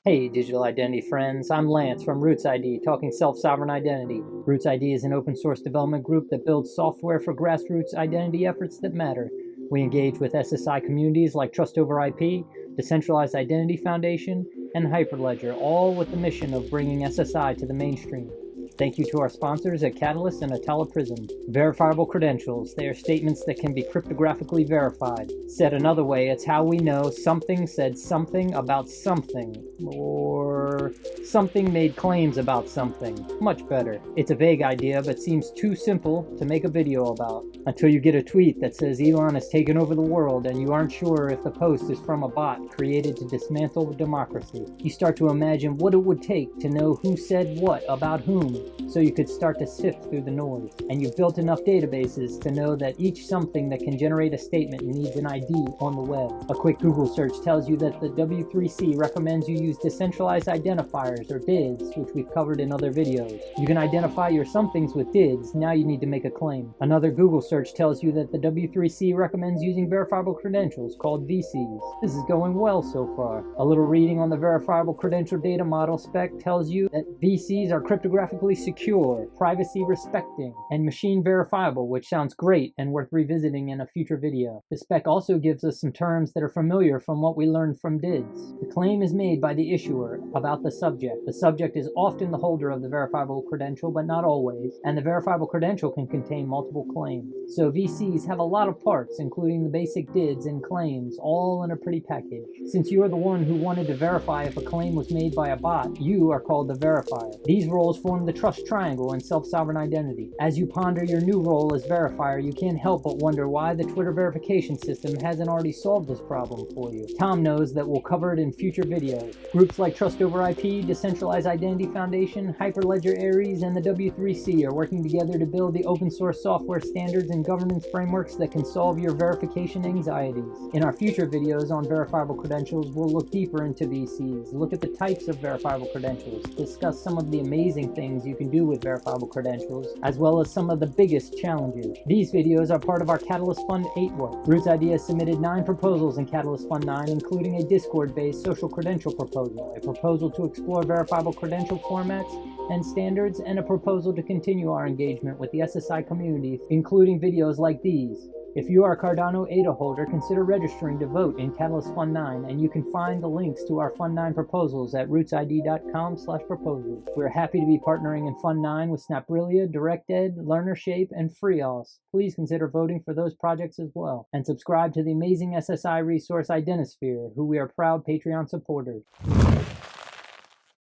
Hey digital identity friends, I'm Lance from RootsID, talking self-sovereign identity. RootsID is an open source development group that builds software for grassroots identity efforts that matter. We engage with SSI communities like Trust Over IP, Decentralized Identity Foundation, and Hyperledger, all with the mission of bringing SSI to the mainstream. Thank you to our sponsors at Catalyst and Atala Prism. Verifiable credentials. They are statements that can be cryptographically verified. Said another way, it's how we know something said something about something, or something made claims about something. Much better. It's a vague idea, but seems too simple to make a video about. Until you get a tweet that says Elon has taken over the world and you aren't sure if the post is from a bot created to dismantle democracy. You start to imagine what it would take to know who said what about whom, so you could start to sift through the noise. And you've built enough databases to know that each something that can generate a statement needs an ID on the web. A quick Google search tells you that the W3C recommends you use decentralized identifiers, or DIDs, which we've covered in other videos. You can identify your somethings with DIDs, now you need to make a claim. Another Google search tells you that the W3C recommends using verifiable credentials, called VCs. This is going well so far. A little reading on the verifiable credential data model spec tells you that VCs are cryptographically secure, privacy respecting, and machine verifiable, which sounds great and worth revisiting in a future video. The spec also gives us some terms that are familiar from what we learned from DIDs. The claim is made by the issuer about the subject. The subject is often the holder of the verifiable credential, but not always, and the verifiable credential can contain multiple claims. So VCs have a lot of parts, including the basic DIDs and claims, all in a pretty package. Since you are the one who wanted to verify if a claim was made by a bot, you are called the verifier. These roles form the trust triangle in self-sovereign identity. As you ponder your new role as verifier, you can't help but wonder why the Twitter verification system hasn't already solved this problem for you. Tom knows that we'll cover it in future videos. Groups like Trust Over IP, Decentralized Identity Foundation, Hyperledger Ares, and the W3C are working together to build the open source software standards and governance frameworks that can solve your verification anxieties. In our future videos on verifiable credentials, we'll look deeper into VCs, look at the types of verifiable credentials, discuss some of the amazing things you can do with verifiable credentials, as well as some of the biggest challenges. These videos are part of our Catalyst Fund 8 work. RootsID has submitted 9 proposals in Catalyst Fund 9, including a Discord-based social credential proposal, a proposal to explore verifiable credential formats and standards, and a proposal to continue our engagement with the SSI community, including videos like these. If you are a Cardano ADA holder, consider registering to vote in Catalyst Fund 9, and you can find the links to our Fund 9 proposals at rootsid.com/proposals. We're happy to be partnering in Fund 9 with Snaprillia, DirectEd, LearnerShape, and FreeOS. Please consider voting for those projects as well. And subscribe to the amazing SSI resource Identisphere, who we are proud Patreon supporters.